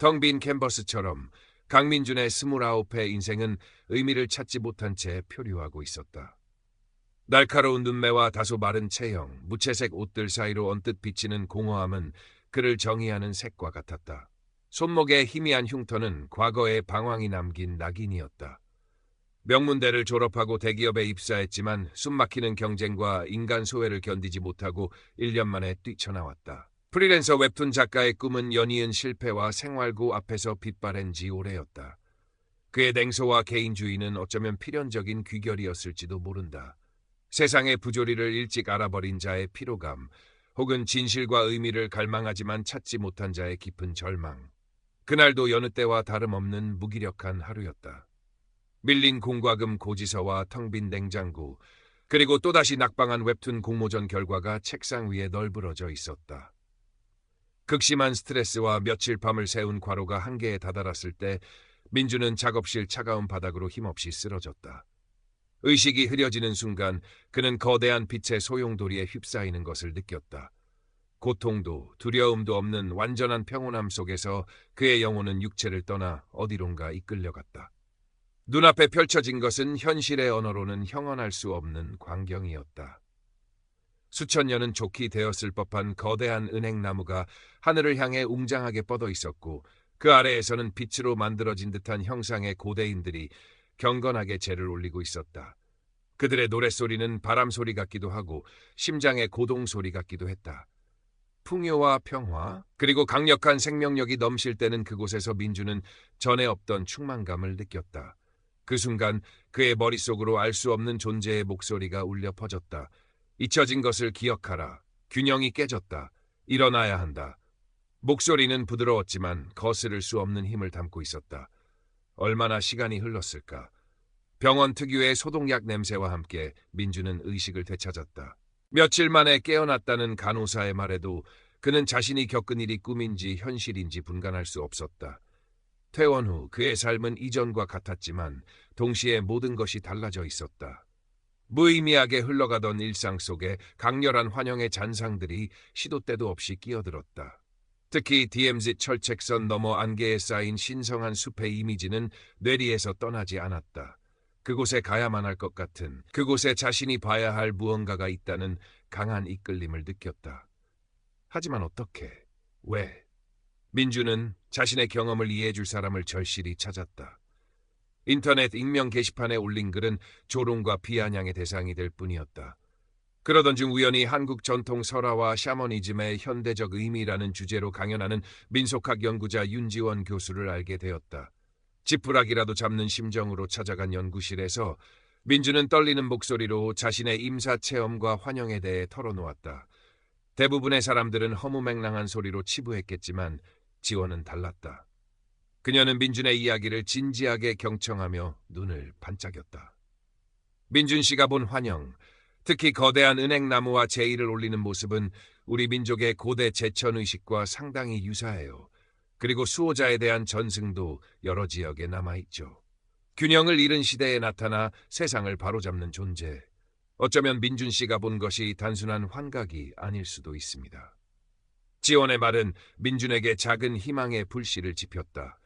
텅 빈 캔버스처럼 강민준의 29의 인생은 의미를 찾지 못한 채 표류하고 있었다. 날카로운 눈매와 다소 마른 체형, 무채색 옷들 사이로 언뜻 비치는 공허함은 그를 정의하는 색과 같았다. 손목에 희미한 흉터는 과거의 방황이 남긴 낙인이었다. 명문대를 졸업하고 대기업에 입사했지만 숨막히는 경쟁과 인간 소외를 견디지 못하고 1년 만에 뛰쳐나왔다. 프리랜서 웹툰 작가의 꿈은 연이은 실패와 생활고 앞에서 빗바랜 지 오래였다. 그의 냉소와 개인주의는 어쩌면 필연적인 귀결이었을지도 모른다. 세상의 부조리를 일찍 알아버린 자의 피로감, 혹은 진실과 의미를 갈망하지만 찾지 못한 자의 깊은 절망. 그날도 여느 때와 다름없는 무기력한 하루였다. 밀린 공과금 고지서와 텅 빈 냉장고, 그리고 또다시 낙방한 웹툰 공모전 결과가 책상 위에 널브러져 있었다. 극심한 스트레스와 며칠 밤을 새운 과로가 한계에 다다랐을 때 민주는 작업실 차가운 바닥으로 힘없이 쓰러졌다. 의식이 흐려지는 순간 그는 거대한 빛의 소용돌이에 휩싸이는 것을 느꼈다. 고통도 두려움도 없는 완전한 평온함 속에서 그의 영혼은 육체를 떠나 어디론가 이끌려갔다. 눈앞에 펼쳐진 것은 현실의 언어로는 형언할 수 없는 광경이었다. 수천 년은 좋게 되었을 법한 거대한 은행나무가 하늘을 향해 웅장하게 뻗어 있었고 그 아래에서는 빛으로 만들어진 듯한 형상의 고대인들이 경건하게 제를 올리고 있었다. 그들의 노랫소리는 바람소리 같기도 하고 심장의 고동소리 같기도 했다. 풍요와 평화, 그리고 강력한 생명력이 넘실 때는 그곳에서 민주는 전에 없던 충만감을 느꼈다. 그 순간 그의 머릿속으로 알 수 없는 존재의 목소리가 울려 퍼졌다. 잊혀진 것을 기억하라. 균형이 깨졌다. 일어나야 한다. 목소리는 부드러웠지만 거스를 수 없는 힘을 담고 있었다. 얼마나 시간이 흘렀을까. 병원 특유의 소독약 냄새와 함께 민주는 의식을 되찾았다. 며칠 만에 깨어났다는 간호사의 말에도 그는 자신이 겪은 일이 꿈인지 현실인지 분간할 수 없었다. 퇴원 후 그의 삶은 이전과 같았지만 동시에 모든 것이 달라져 있었다. 무의미하게 흘러가던 일상 속에 강렬한 환영의 잔상들이 시도 때도 없이 끼어들었다. 특히 DMZ 철책선 너머 안개에 쌓인 신성한 숲의 이미지는 뇌리에서 떠나지 않았다. 그곳에 가야만 할 것 같은, 그곳에 자신이 봐야 할 무언가가 있다는 강한 이끌림을 느꼈다. 하지만 어떻게? 왜? 민주는 자신의 경험을 이해해줄 사람을 절실히 찾았다. 인터넷 익명 게시판에 올린 글은 조롱과 비아냥의 대상이 될 뿐이었다. 그러던 중 우연히 한국 전통 설화와 샤머니즘의 현대적 의미라는 주제로 강연하는 민속학 연구자 윤지원 교수를 알게 되었다. 지푸라기라도 잡는 심정으로 찾아간 연구실에서 민주는 떨리는 목소리로 자신의 임사 체험과 환영에 대해 털어놓았다. 대부분의 사람들은 허무맹랑한 소리로 치부했겠지만 지원은 달랐다. 그녀는 민준의 이야기를 진지하게 경청하며 눈을 반짝였다. 민준 씨가 본 환영, 특히 거대한 은행나무와 제의를 올리는 모습은 우리 민족의 고대 제천의식과 상당히 유사해요. 그리고 수호자에 대한 전승도 여러 지역에 남아있죠. 균형을 잃은 시대에 나타나 세상을 바로잡는 존재. 어쩌면 민준 씨가 본 것이 단순한 환각이 아닐 수도 있습니다. 지원의 말은 민준에게 작은 희망의 불씨를 지폈다.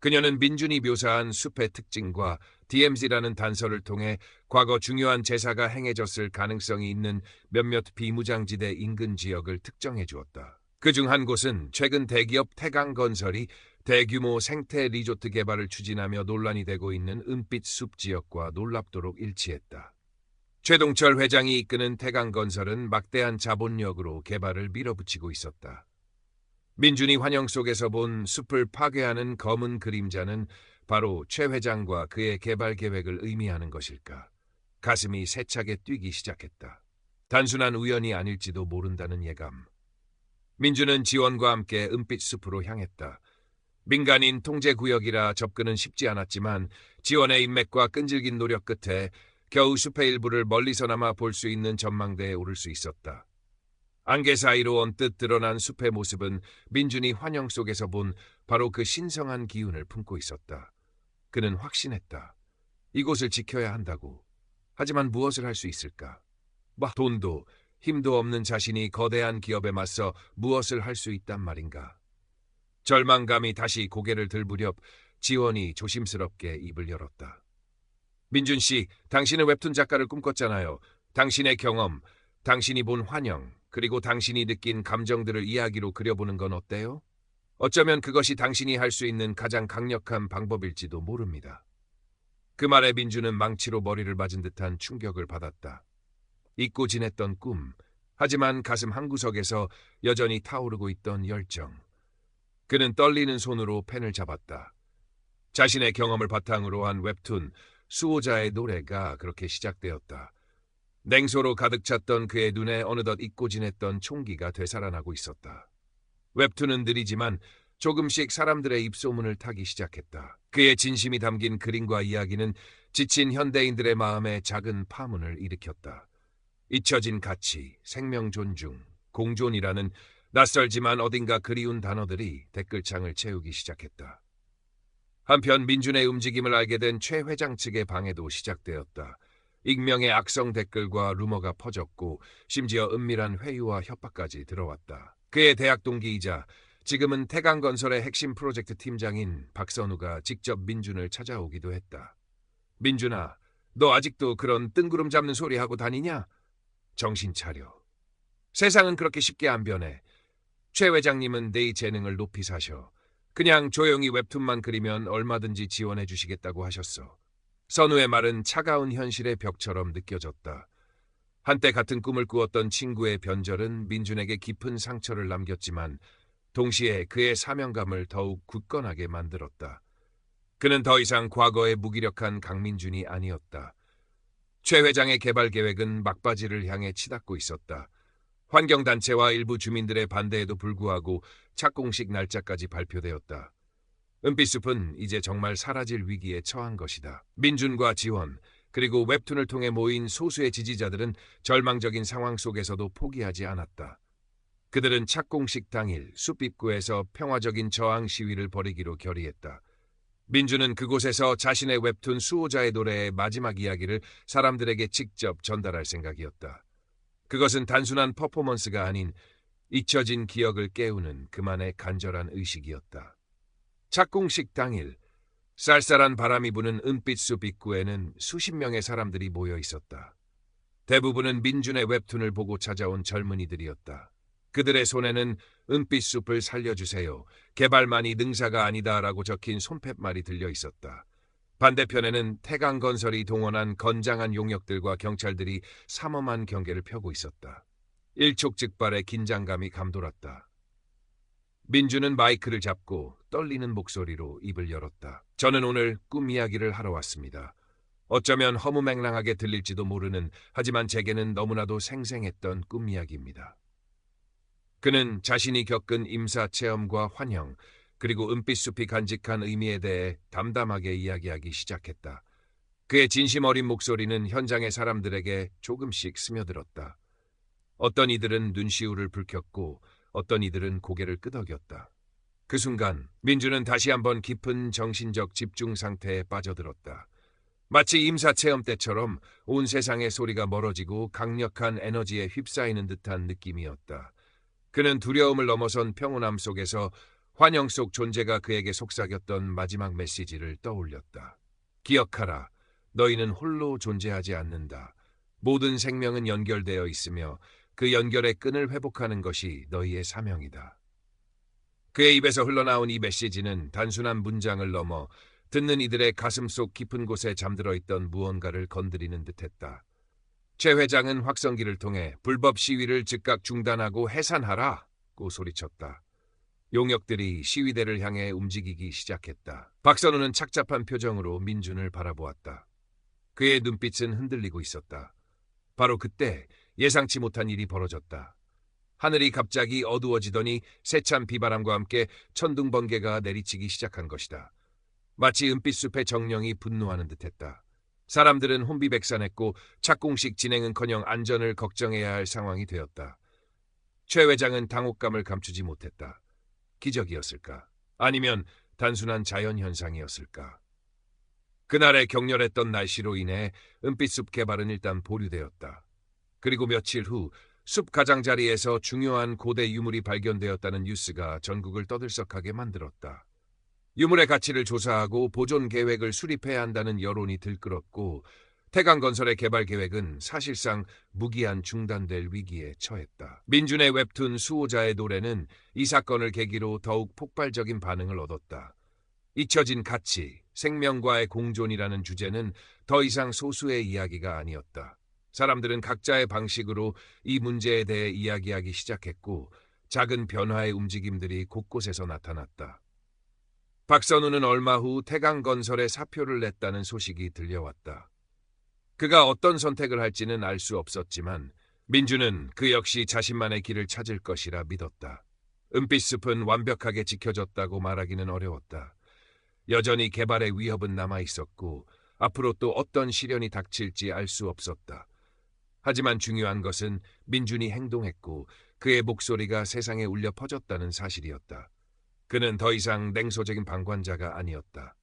그녀는 민준이 묘사한 숲의 특징과 DMZ라는 단서를 통해 과거 중요한 제사가 행해졌을 가능성이 있는 몇몇 비무장지대 인근 지역을 특정해 주었다. 그중 한 곳은 최근 대기업 태강건설이 대규모 생태 리조트 개발을 추진하며 논란이 되고 있는 은빛 숲 지역과 놀랍도록 일치했다. 최동철 회장이 이끄는 태강건설은 막대한 자본력으로 개발을 밀어붙이고 있었다. 민준이 환영 속에서 본 숲을 파괴하는 검은 그림자는 바로 최 회장과 그의 개발 계획을 의미하는 것일까. 가슴이 세차게 뛰기 시작했다. 단순한 우연이 아닐지도 모른다는 예감. 민준은 지원과 함께 은빛 숲으로 향했다. 민간인 통제구역이라 접근은 쉽지 않았지만 지원의 인맥과 끈질긴 노력 끝에 겨우 숲의 일부를 멀리서나마 볼 수 있는 전망대에 오를 수 있었다. 안개 사이로 언뜻 드러난 숲의 모습은 민준이 환영 속에서 본 바로 그 신성한 기운을 품고 있었다. 그는 확신했다. 이곳을 지켜야 한다고. 하지만 무엇을 할 수 있을까? 돈도 힘도 없는 자신이 거대한 기업에 맞서 무엇을 할 수 있단 말인가? 절망감이 다시 고개를 들 무렵 지원이 조심스럽게 입을 열었다. 민준 씨, 당신은 웹툰 작가를 꿈꿨잖아요. 당신의 경험, 당신이 본 환영, 그리고 당신이 느낀 감정들을 이야기로 그려보는 건 어때요? 어쩌면 그것이 당신이 할 수 있는 가장 강력한 방법일지도 모릅니다. 그 말에 민준은 망치로 머리를 맞은 듯한 충격을 받았다. 잊고 지냈던 꿈, 하지만 가슴 한구석에서 여전히 타오르고 있던 열정. 그는 떨리는 손으로 펜을 잡았다. 자신의 경험을 바탕으로 한 웹툰 수호자의 노래가 그렇게 시작되었다. 냉소로 가득 찼던 그의 눈에 어느덧 잊고 지냈던 총기가 되살아나고 있었다. 웹툰은 느리지만 조금씩 사람들의 입소문을 타기 시작했다. 그의 진심이 담긴 그림과 이야기는 지친 현대인들의 마음에 작은 파문을 일으켰다. 잊혀진 가치, 생명 존중, 공존이라는 낯설지만 어딘가 그리운 단어들이 댓글창을 채우기 시작했다. 한편 민준의 움직임을 알게 된 최 회장 측의 방해도 시작되었다. 익명의 악성 댓글과 루머가 퍼졌고 심지어 은밀한 회유와 협박까지 들어왔다. 그의 대학 동기이자 지금은 태강건설의 핵심 프로젝트 팀장인 박선우가 직접 민준을 찾아오기도 했다. 민준아, 너 아직도 그런 뜬구름 잡는 소리 하고 다니냐? 정신 차려. 세상은 그렇게 쉽게 안 변해. 최 회장님은 내 재능을 높이 사셔. 그냥 조용히 웹툰만 그리면 얼마든지 지원해 주시겠다고 하셨어. 선우의 말은 차가운 현실의 벽처럼 느껴졌다. 한때 같은 꿈을 꾸었던 친구의 변절은 민준에게 깊은 상처를 남겼지만 동시에 그의 사명감을 더욱 굳건하게 만들었다. 그는 더 이상 과거의 무기력한 강민준이 아니었다. 최 회장의 개발 계획은 막바지를 향해 치닫고 있었다. 환경단체와 일부 주민들의 반대에도 불구하고 착공식 날짜까지 발표되었다. 은빛숲은 이제 정말 사라질 위기에 처한 것이다. 민준과 지원, 그리고 웹툰을 통해 모인 소수의 지지자들은 절망적인 상황 속에서도 포기하지 않았다. 그들은 착공식 당일 숲 입구에서 평화적인 저항 시위를 벌이기로 결의했다. 민준은 그곳에서 자신의 웹툰 수호자의 노래의 마지막 이야기를 사람들에게 직접 전달할 생각이었다. 그것은 단순한 퍼포먼스가 아닌 잊혀진 기억을 깨우는 그만의 간절한 의식이었다. 착공식 당일, 쌀쌀한 바람이 부는 은빛숲 입구에는 수십 명의 사람들이 모여 있었다. 대부분은 민준의 웹툰을 보고 찾아온 젊은이들이었다. 그들의 손에는 은빛숲을 살려주세요. 개발만이 능사가 아니다라고 적힌 손팻말이 들려 있었다. 반대편에는 태강건설이 동원한 건장한 용역들과 경찰들이 삼엄한 경계를 펴고 있었다. 일촉즉발의 긴장감이 감돌았다. 민준은 마이크를 잡고 떨리는 목소리로 입을 열었다. 저는 오늘 꿈 이야기를 하러 왔습니다. 어쩌면 허무맹랑하게 들릴지도 모르는, 하지만 제게는 너무나도 생생했던 꿈 이야기입니다. 그는 자신이 겪은 임사 체험과 환영, 그리고 은빛숲이 간직한 의미에 대해 담담하게 이야기하기 시작했다. 그의 진심 어린 목소리는 현장의 사람들에게 조금씩 스며들었다. 어떤 이들은 눈시울을 붉혔고 어떤 이들은 고개를 끄덕였다. 그 순간 민준은 다시 한번 깊은 정신적 집중 상태에 빠져들었다. 마치 임사 체험 때처럼 온 세상의 소리가 멀어지고 강력한 에너지에 휩싸이는 듯한 느낌이었다. 그는 두려움을 넘어선 평온함 속에서 환영 속 존재가 그에게 속삭였던 마지막 메시지를 떠올렸다. 기억하라. 너희는 홀로 존재하지 않는다. 모든 생명은 연결되어 있으며 그 연결의 끈을 회복하는 것이 너희의 사명이다. 그의 입에서 흘러나온 이 메시지는 단순한 문장을 넘어 듣는 이들의 가슴 속 깊은 곳에 잠들어 있던 무언가를 건드리는 듯했다. 최 회장은 확성기를 통해 불법 시위를 즉각 중단하고 해산하라고 소리쳤다. 용역들이 시위대를 향해 움직이기 시작했다. 박선우는 착잡한 표정으로 민준을 바라보았다. 그의 눈빛은 흔들리고 있었다. 바로 그때 예상치 못한 일이 벌어졌다. 하늘이 갑자기 어두워지더니 세찬 비바람과 함께 천둥 번개가 내리치기 시작한 것이다. 마치 은빛숲의 정령이 분노하는 듯했다. 사람들은 혼비백산했고 착공식 진행은커녕 안전을 걱정해야 할 상황이 되었다. 최 회장은 당혹감을 감추지 못했다. 기적이었을까? 아니면 단순한 자연현상이었을까? 그날의 격렬했던 날씨로 인해 은빛숲 개발은 일단 보류되었다. 그리고 며칠 후 숲 가장자리에서 중요한 고대 유물이 발견되었다는 뉴스가 전국을 떠들썩하게 만들었다. 유물의 가치를 조사하고 보존 계획을 수립해야 한다는 여론이 들끓었고 태강건설의 개발 계획은 사실상 무기한 중단될 위기에 처했다. 민준의 웹툰 수호자의 노래는 이 사건을 계기로 더욱 폭발적인 반응을 얻었다. 잊혀진 가치, 생명과의 공존이라는 주제는 더 이상 소수의 이야기가 아니었다. 사람들은 각자의 방식으로 이 문제에 대해 이야기하기 시작했고 작은 변화의 움직임들이 곳곳에서 나타났다. 박선우는 얼마 후 태강건설에 사표를 냈다는 소식이 들려왔다. 그가 어떤 선택을 할지는 알 수 없었지만 민주는 그 역시 자신만의 길을 찾을 것이라 믿었다. 은빛숲은 완벽하게 지켜졌다고 말하기는 어려웠다. 여전히 개발의 위협은 남아있었고 앞으로 또 어떤 시련이 닥칠지 알 수 없었다. 하지만 중요한 것은 민준이 행동했고 그의 목소리가 세상에 울려 퍼졌다는 사실이었다. 그는 더 이상 냉소적인 방관자가 아니었다.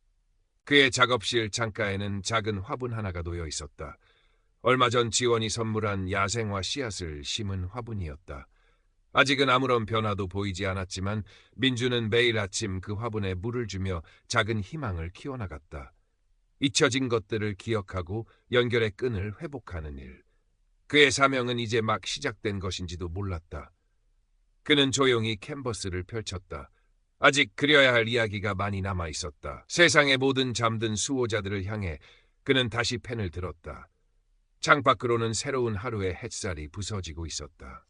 그의 작업실 창가에는 작은 화분 하나가 놓여 있었다. 얼마 전 지원이 선물한 야생화 씨앗을 심은 화분이었다. 아직은 아무런 변화도 보이지 않았지만 민주는 매일 아침 그 화분에 물을 주며 작은 희망을 키워나갔다. 잊혀진 것들을 기억하고 연결의 끈을 회복하는 일. 그의 사명은 이제 막 시작된 것인지도 몰랐다. 그는 조용히 캔버스를 펼쳤다. 아직 그려야 할 이야기가 많이 남아 있었다. 세상의 모든 잠든 수호자들을 향해 그는 다시 펜을 들었다. 창밖으로는 새로운 하루의 햇살이 부서지고 있었다.